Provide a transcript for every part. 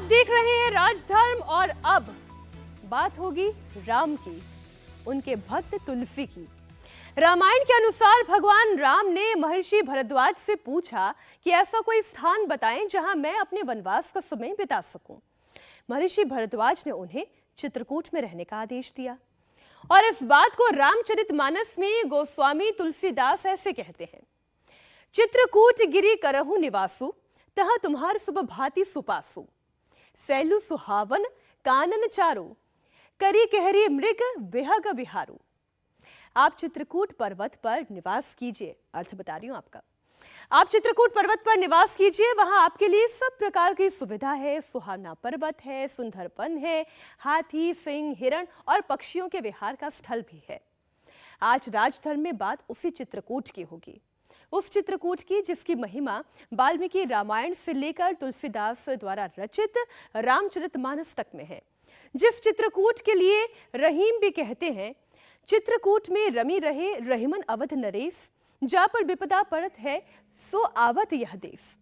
देख रहे हैं राजधर्म और अब बात होगी राम की, उनके भक्त तुलसी की। रामायण के अनुसार भगवान राम ने महर्षि भरद्वाज से पूछा कि ऐसा कोई स्थान बताएं जहां मैं अपने वनवास का समय बिता सकूं। महर्षि भरद्वाज ने उन्हें चित्रकूट में रहने का आदेश दिया और इस बात को रामचरितमानस में गोस्वामी तुलसीदास ऐसे कहते हैं। चित्रकूट गिरि करहु निवासु, तह तुम्हार सुब भांति सुपासु। सैलु सुहावन कानन चारु, करी कहरी मृग विहग विहारू। आप चित्रकूट पर्वत पर निवास कीजिए, अर्थ बता रही हूं आपका। आप चित्रकूट पर्वत पर निवास कीजिए, वहां आपके लिए सब प्रकार की सुविधा है। सुहावना पर्वत है, सुंदरपन है, हाथी, सिंह, हिरण और पक्षियों के विहार का स्थल भी है। आज राजधर्म में बात उसी चित्रकूट की होगी, उस चित्रकूट की जिसकी महिमा वाल्मीकि रामायण से लेकर तुलसीदास द्वारा रचित रामचरितमानस तक में है। जिस चित्रकूट के लिए रहीम भी कहते हैं, चित्रकूट में रमी रहे रहीमन अवध नरेश, जा पर विपदा पड़त है सो आवत यह देश।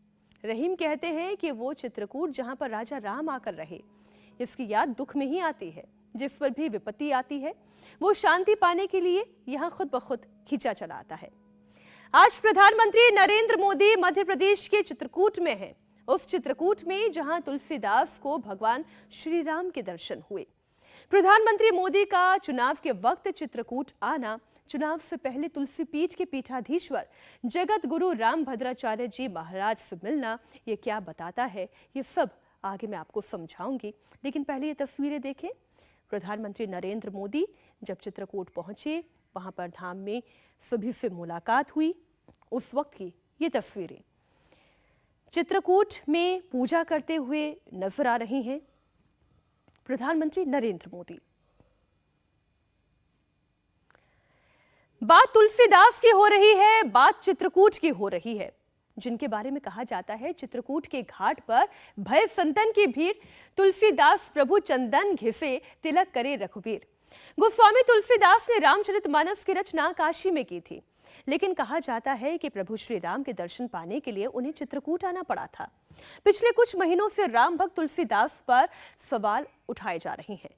रहीम कहते हैं कि वो चित्रकूट जहां पर राजा राम आकर रहे, इसकी याद दुख में ही आती है। जिस पर भी विपत्ति आती है वो शांति पाने के लिए यहाँ खुद ब खुद खींचा चला आता है। आज प्रधानमंत्री नरेंद्र मोदी मध्य प्रदेश के चित्रकूट में हैं, उस चित्रकूट में जहां तुलसीदास को भगवान श्री राम के दर्शन हुए। प्रधानमंत्री मोदी का चुनाव के वक्त चित्रकूट आना, चुनाव से पहले तुलसी पीठ के पीठाधीश्वर जगत गुरु राम भद्राचार्य जी महाराज से मिलना, ये क्या बताता है, ये सब आगे मैं आपको समझाऊंगी। लेकिन पहले ये तस्वीरें देखें। प्रधानमंत्री नरेंद्र मोदी जब चित्रकूट पहुंचे, वहां पर धाम में सभी से मुलाकात हुई, उस वक्त की ये तस्वीरें। चित्रकूट में पूजा करते हुए नजर आ रही हैं प्रधानमंत्री नरेंद्र मोदी। बात तुलसीदास की हो रही है, बात चित्रकूट की हो रही है, जिनके बारे में कहा जाता है चित्रकूट के घाट पर भय संतन की भीड़, तुलसीदास प्रभु चंदन घिसे तिलक करे रघुबीर। गोस्वामी तुलसीदास ने रामचरितमानस की रचना काशी में की थी, लेकिन कहा जाता है कि प्रभु श्री राम के दर्शन पाने के लिए उन्हें चित्रकूट आना पड़ा था। पिछले कुछ महीनों से राम भक्त तुलसीदास पर सवाल उठाए जा रहे हैं।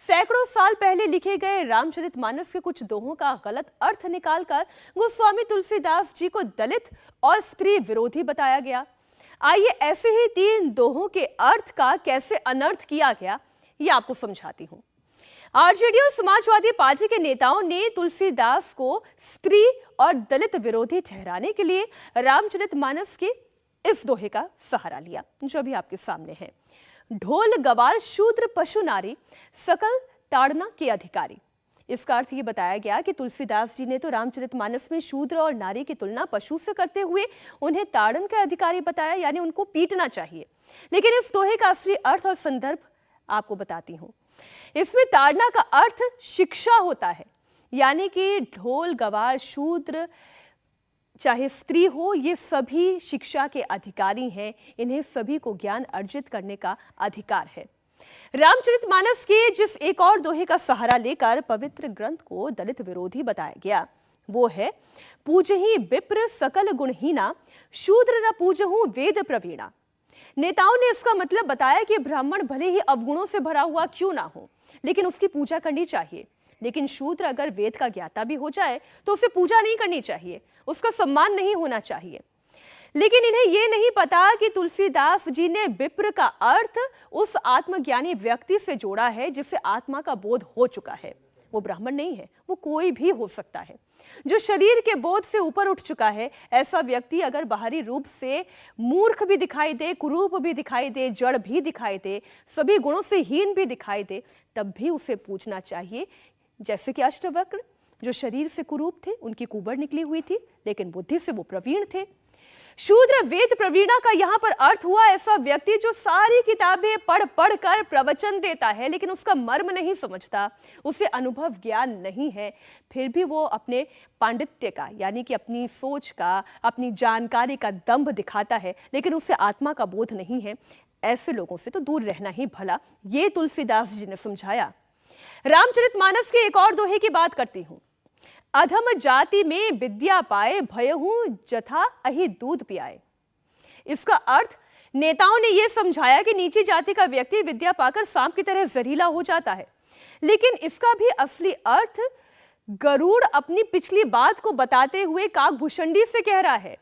सैकड़ों साल पहले लिखे गए रामचरितमानस के कुछ दोहों का गलत अर्थ निकालकर गोस्वामी तुलसीदास जी को दलित और स्त्री विरोधी बताया गया। आइए ऐसे ही 3 दोहों के अर्थ का कैसे अनर्थ किया गया, ये आपको समझाती हूं। आरजेडी और समाजवादी पार्टी के नेताओं ने तुलसीदास को स्त्री और दलित विरोधी ठहराने के लिए रामचरितमानस के इस दोहे का सहारा लिया, जो अभी आपके सामने है। ढोल गवार शूद्र पशु नारी, सकल ताड़ना के अधिकारी। इसका अर्थ ये बताया गया कि तुलसीदास जी ने तो रामचरितमानस में शूद्र और नारी की तुलना पशु से करते हुए उन्हें ताड़न के अधिकारी बताया, यानी उनको पीटना चाहिए। लेकिन इस दोहे का असली अर्थ और संदर्भ आपको बताती हूं। इसमें ताड़ना का अर्थ शिक्षा होता है, यानी कि ढोल गवार शूद्र चाहे स्त्री हो, ये सभी शिक्षा के अधिकारी हैं, इन्हें सभी को ज्ञान अर्जित करने का अधिकार है। रामचरितमानस के जिस एक और दोहे का सहारा लेकर पवित्र ग्रंथ को दलित विरोधी बताया गया, वो है पूजहि विप्र सकल गुणहीना, शूद्र न पूजहु वेद प्रवीणा। नेताओं ने इसका मतलब बताया कि ब्राह्मण भले ही अवगुणों से भरा हुआ क्यों ना हो, लेकिन उसकी पूजा करनी चाहिए। लेकिन शूद्र अगर वेद का ज्ञाता भी हो जाए तो उसे पूजा नहीं करनी चाहिए, उसका सम्मान नहीं होना चाहिए। लेकिन इन्हें यह नहीं पता कि तुलसीदास जी ने विप्र का अर्थ उस आत्मज्ञानी व्यक्ति से जोड़ा है जिसे आत्मा का बोध हो चुका है। वो ब्राह्मण नहीं है, वो कोई भी हो सकता है जो शरीर के बोध से ऊपर उठ चुका है। ऐसा व्यक्ति अगर बाहरी रूप से मूर्ख भी दिखाई दे, कुरूप भी दिखाई दे, जड़ भी दिखाई दे, सभी गुणों से हीन भी दिखाई दे, तब भी उसे पूजना चाहिए। जैसे कि अष्टवक्र जो शरीर से कुरूप थे, उनकी कुबड़ निकली हुई थी, लेकिन बुद्धि से वो प्रवीण थे। शूद्र वेद प्रवीणा का यहाँ पर अर्थ हुआ ऐसा व्यक्ति जो सारी किताबें पढ़ पढ़ कर प्रवचन देता है, लेकिन उसका मर्म नहीं समझता, उसे अनुभव ज्ञान नहीं है, फिर भी वो अपने पांडित्य का, यानी कि अपनी सोच का, अपनी जानकारी का दंभ दिखाता है, लेकिन उसे आत्मा का बोध नहीं है। ऐसे लोगों से तो दूर रहना ही भला, ये तुलसीदास जी ने समझाया। रामचरितमानस के एक और दोहे की बात करती हूं। अधम जाति में विद्या पाए, भयहु जथा अहि दूध पियाए। इसका अर्थ नेताओं ने यह समझाया कि नीची जाति का व्यक्ति विद्या पाकर सांप की तरह जहरीला हो जाता है, लेकिन इसका भी असली अर्थ गरुड़ अपनी पिछली बात को बताते हुए काकभूषणी से कह रहा है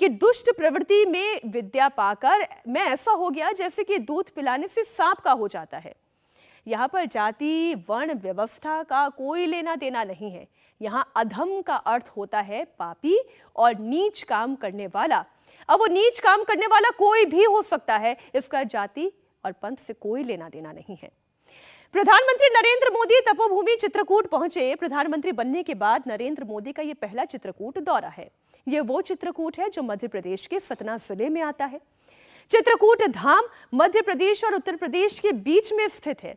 कि दुष्ट प्रवृत्ति में विद्या पाकर मैं ऐसा हो गया जैसे कि दूध पिलाने से सांप का हो जाता है। यहाँ पर जाति वर्ण व्यवस्था का कोई लेना देना नहीं है। यहाँ अधम का अर्थ होता है पापी और नीच काम करने वाला। अब वो नीच काम करने वाला कोई भी हो सकता है, इसका जाति और पंथ से कोई लेना देना नहीं है। प्रधानमंत्री नरेंद्र मोदी तपोभूमि चित्रकूट पहुंचे। प्रधानमंत्री बनने के बाद नरेंद्र मोदी का यह पहला चित्रकूट दौरा है। यह वो चित्रकूट है जो मध्य प्रदेश के सतना जिले में आता है। चित्रकूट धाम मध्य प्रदेश और उत्तर प्रदेश के बीच में स्थित है।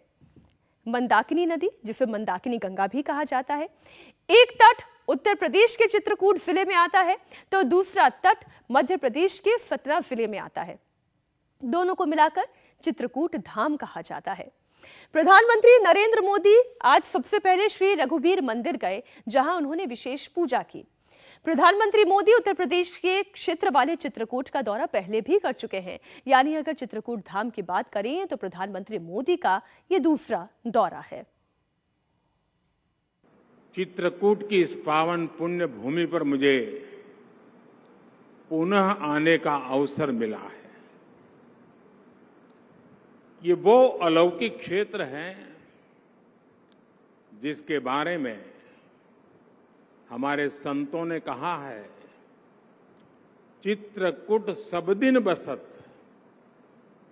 मंदाकिनी नदी, जिसे मंदाकिनी गंगा भी कहा जाता है, एक तट उत्तर प्रदेश के चित्रकूट जिले में आता है तो दूसरा तट मध्य प्रदेश के सतना जिले में आता है। दोनों को मिलाकर चित्रकूट धाम कहा जाता है। प्रधानमंत्री नरेंद्र मोदी आज सबसे पहले श्री रघुवीर मंदिर गए, जहां उन्होंने विशेष पूजा की। प्रधानमंत्री मोदी उत्तर प्रदेश के क्षेत्र वाले चित्रकूट का दौरा पहले भी कर चुके हैं, यानी अगर चित्रकूट धाम की बात करें तो प्रधानमंत्री मोदी का यह दूसरा दौरा है। चित्रकूट की इस पावन पुण्य भूमि पर मुझे पुनः आने का अवसर मिला है। ये वो अलौकिक क्षेत्र है जिसके बारे में हमारे संतों ने कहा है, चित्रकूट सब दिन बसत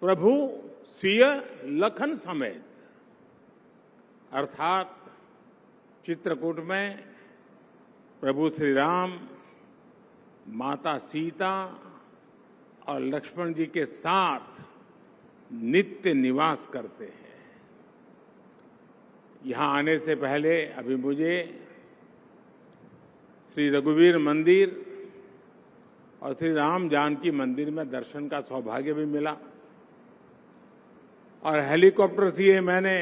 प्रभु सिय लखन समेत। अर्थात चित्रकूट में प्रभु श्री राम, माता सीता और लक्ष्मण जी के साथ नित्य निवास करते हैं। यहां आने से पहले अभी मुझे श्री रघुवीर मंदिर और श्री राम जानकी मंदिर में दर्शन का सौभाग्य भी मिला और हेलीकॉप्टर से मैंने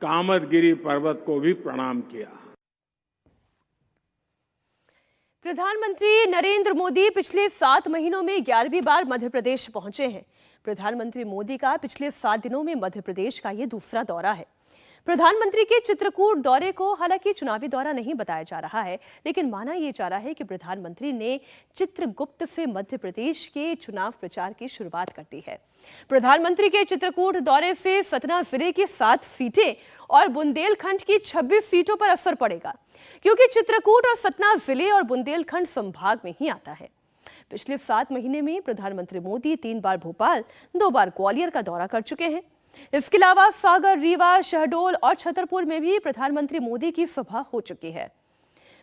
कामदगिरी पर्वत को भी प्रणाम किया। प्रधानमंत्री नरेंद्र मोदी पिछले 7 महीनों में 11वीं बार मध्य प्रदेश पहुंचे हैं। प्रधानमंत्री मोदी का पिछले 7 दिनों में मध्य प्रदेश का यह दूसरा दौरा है। प्रधानमंत्री के चित्रकूट दौरे को हालांकि चुनावी दौरा नहीं बताया जा रहा है, लेकिन माना यह जा रहा है कि प्रधानमंत्री ने चित्रगुप्त से मध्य प्रदेश के चुनाव प्रचार की शुरुआत कर दी है। प्रधानमंत्री के चित्रकूट दौरे से सतना जिले की 7 सीटें और बुंदेलखंड की 26 सीटों पर असर पड़ेगा, क्योंकि चित्रकूट और सतना जिले और बुंदेलखंड संभाग में ही आता है। पिछले 7 महीने में प्रधानमंत्री मोदी 3 बार भोपाल, 2 बार ग्वालियर का दौरा कर चुके हैं। इसके अलावा सागर, रीवा, शहडोल और छतरपुर में भी प्रधानमंत्री मोदी की सभा हो चुकी है।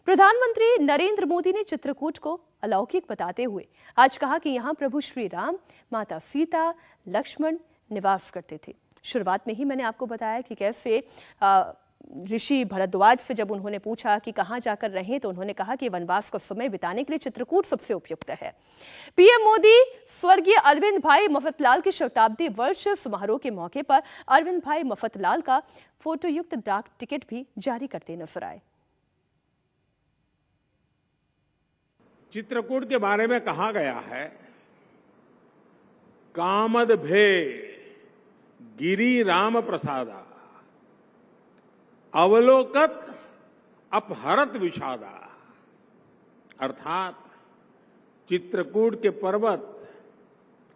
प्रधानमंत्री नरेंद्र मोदी ने चित्रकूट को अलौकिक बताते हुए आज कहा कि यहां प्रभु श्री राम, माता सीता, लक्ष्मण निवास करते थे। शुरुआत में ही मैंने आपको बताया कि कैसे ऋषि भरद्वाज से जब उन्होंने पूछा कि कहां जाकर रहें, तो उन्होंने कहा कि वनवास का समय बिताने के लिए चित्रकूट सबसे उपयुक्त है। पीएम मोदी स्वर्गीय अरविंद भाई मफतलाल के शताब्दी वर्ष समारोह के मौके पर अरविंद भाई मफतलाल का फोटोयुक्त डाक टिकट भी जारी करते नजर आए। चित्रकूट के बारे में कहा गया है, कामद भे गिरी राम प्रसादा, अवलोकत अपहरत विषादा। अर्थात चित्रकूट के पर्वत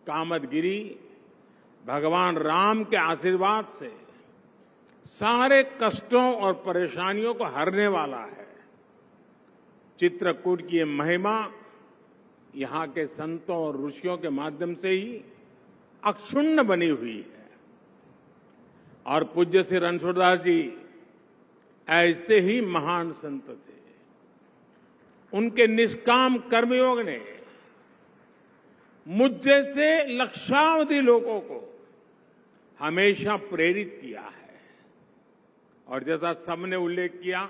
कामदगिरी भगवान राम के आशीर्वाद से सारे कष्टों और परेशानियों को हरने वाला है। चित्रकूट की ये महिमा यहाँ के संतों और ऋषियों के माध्यम से ही अक्षुण्ण बनी हुई है। और पूज्य श्री रणछोड़दास जी ऐसे ही महान संत थे। उनके निष्काम कर्मयोग ने मुझ जैसे लक्षावधि लोगों को हमेशा प्रेरित किया है। और जैसा सबने उल्लेख किया,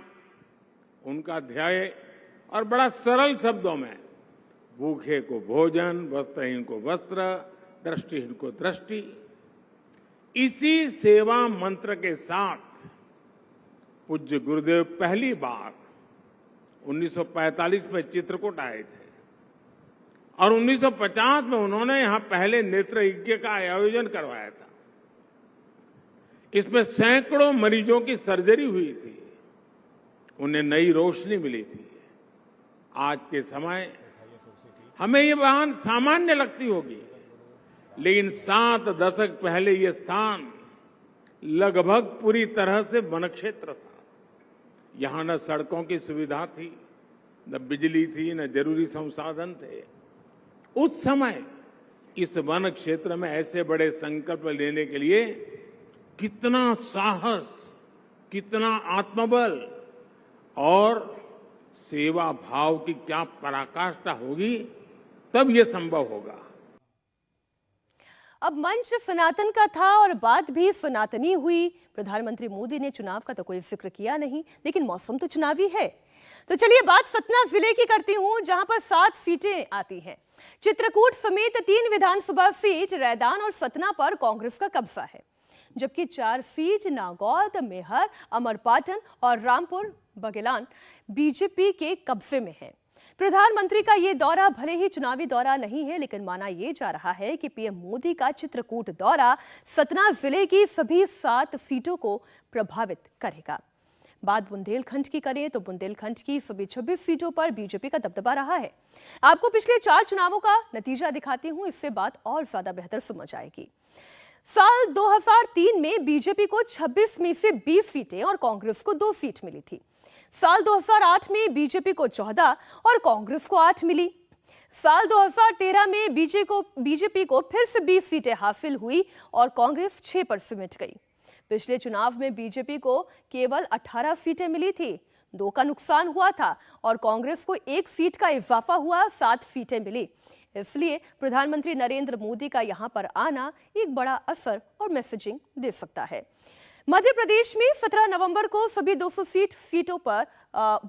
उनका ध्येय और बड़ा सरल शब्दों में, भूखे को भोजन, वस्त्रहीन को वस्त्र, दृष्टिहीन को दृष्टि, इसी सेवा मंत्र के साथ पूज्य गुरुदेव पहली बार 1945 में चित्रकूट आए थे और 1950 में उन्होंने यहां पहले नेत्र यज्ञ का आयोजन करवाया था। इसमें सैकड़ों मरीजों की सर्जरी हुई थी, उन्हें नई रोशनी मिली थी। आज के समय हमें ये बात सामान्य लगती होगी, लेकिन 7 दशक पहले ये स्थान लगभग पूरी तरह से वन क्षेत्र था। यहां न सड़कों की सुविधा थी, न बिजली थी, न जरूरी संसाधन थे। उस समय इस वन क्षेत्र में ऐसे बड़े संकल्प लेने के लिए कितना साहस, कितना आत्मबल और सेवा भाव की क्या पराकाष्ठा होगी, तब ये संभव होगा। अब मंच सनातन का था और बात भी सनातनी हुई। प्रधानमंत्री मोदी ने चुनाव का तो कोई जिक्र किया नहीं, लेकिन मौसम तो चुनावी है। तो चलिए बात सतना जिले की करती हूं, जहां पर 7 सीटें आती हैं। चित्रकूट समेत 3 विधानसभा सीट रैदान और सतना पर कांग्रेस का कब्जा है, जबकि 4 सीट नागौद, मेहर, अमरपाटन और रामपुर बघेलान बीजेपी के कब्जे में है। प्रधानमंत्री का ये दौरा भले ही चुनावी दौरा नहीं है, लेकिन माना यह जा रहा है कि पीएम मोदी का चित्रकूट दौरा सतना जिले की सभी 7 सीटों को प्रभावित करेगा। बात बुंदेलखंड की करें तो बुंदेलखंड की सभी 26 सीटों पर बीजेपी का दबदबा रहा है। आपको पिछले 4 चुनावों का नतीजा दिखाती हूं, इससे बात और ज्यादा बेहतर समझ आएगी। साल 2003 में बीजेपी को 26 में से 20 सीटें और कांग्रेस को 2 सीट मिली थी। साल 2008 में बीजेपी को 14 और कांग्रेस को 8 मिली। साल 2013 में बीजेपी को फिर से 20 सीटें हासिल हुई और कांग्रेस 6 पर सिमट गई। पिछले चुनाव में बीजेपी को केवल 18 सीटें मिली थी, 2 का नुकसान हुआ था और कांग्रेस को 1 सीट का इजाफा हुआ, 7 सीटें मिली। इसलिए प्रधानमंत्री नरेंद्र मोदी का यहां पर आना एक बड़ा असर और मैसेजिंग दे सकता है। मध्य प्रदेश में 17 नवंबर को सभी 200 सीटों पर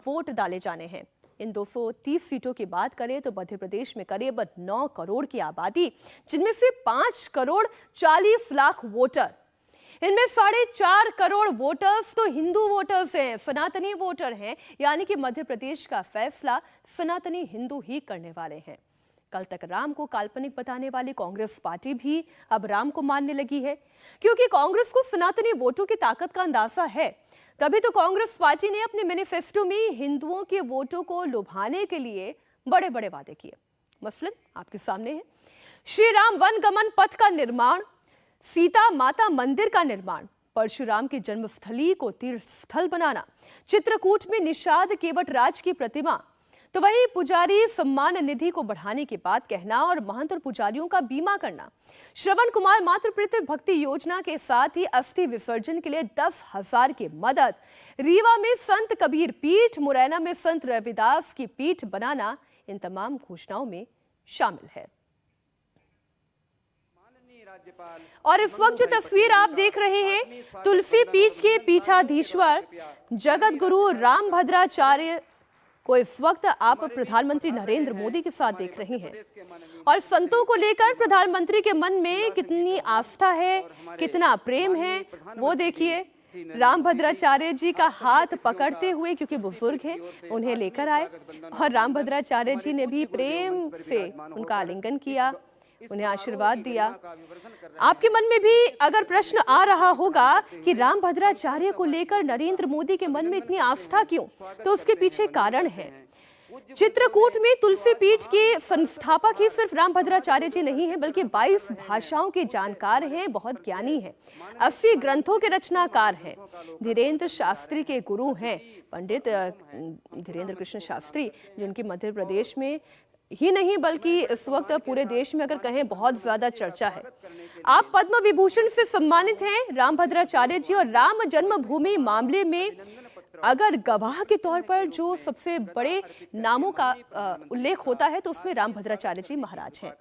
वोट डाले जाने हैं। इन 230 सीटों की बात करें तो मध्य प्रदेश में करीब 9 करोड़ की आबादी, जिनमें से 5 करोड़ 40 लाख वोटर, इनमें 4.5 करोड़ वोटर्स तो हिंदू वोटर्स हैं, सनातनी वोटर हैं। यानी कि मध्य प्रदेश का फैसला सनातनी हिंदू ही करने वाले हैं। कल तक राम को काल्पनिक बताने वाली कांग्रेस पार्टी भी अब राम को मानने लगी है, क्योंकि कांग्रेस को सनातनी वोटों की ताकत का अंदाजा है। तभी तो कांग्रेस पार्टी ने अपने मैनिफेस्टो में हिंदुओं के वोटों को लुभाने के लिए बड़े बड़े वादे किए। मसलन आपके सामने है श्री राम वनगमन पथ का निर्माण, सीता माता मंदिर का निर्माण, परशुराम की जन्मस्थली को तीर्थ स्थल बनाना, चित्रकूट में निषाद केवट राज की प्रतिमा, तो वहीं पुजारी सम्मान निधि को बढ़ाने की बात कहना और महंत और पुजारियों का बीमा करना, श्रवण कुमार मातृपितृ भक्ति योजना के साथ ही अस्थि विसर्जन के लिए 10,000 की मदद, रीवा में संत कबीर पीठ, मुरैना में संत रविदास की पीठ बनाना इन तमाम घोषणाओं में शामिल है। और इस वक्त जो तस्वीर आप देख रहे हैं, तुलसी पीठ के पीठाधीश्वर जगत गुरु रामभद्राचार्य को इस वक्त आप प्रधानमंत्री नरेंद्र मोदी के साथ देख रहे हैं। और संतों को लेकर प्रधानमंत्री के मन में कितनी आस्था है, कितना प्रेम है, वो देखिए। रामभद्राचार्य जी का हाथ पकड़ते हुए, क्योंकि बुजुर्ग हैं, उन्हें लेकर आए और रामभद्राचार्य जी ने भी प्रेम से उनका आलिंगन किया, उन्हें आशीर्वाद दिया। आपके मन में भी अगर प्रश्न आ रहा होगा कि रामभद्राचार्य को लेकर नरेंद्र मोदी के मन में इतनी आस्था क्यों, तो उसके पीछे कारण है। चित्रकूट में तुलसी पीठ के संस्थापक ही सिर्फ रामभद्राचार्य जी नहीं है, बल्कि 22 भाषाओं के जानकार हैं, बहुत ज्ञानी हैं, 80 ग्रंथों के रचनाकार हैं, धीरेन्द्र शास्त्री के गुरु हैं, पंडित धीरेन्द्र कृष्ण शास्त्री, जिनकी मध्य प्रदेश में ही नहीं बल्कि इस वक्त पूरे देश में अगर कहें बहुत ज्यादा चर्चा है। आप पद्म विभूषण से सम्मानित हैं रामभद्राचार्य जी, और राम जन्मभूमि मामले में अगर गवाह के तौर पर जो सबसे बड़े नामों का उल्लेख होता है तो उसमें रामभद्राचार्य जी महाराज हैं।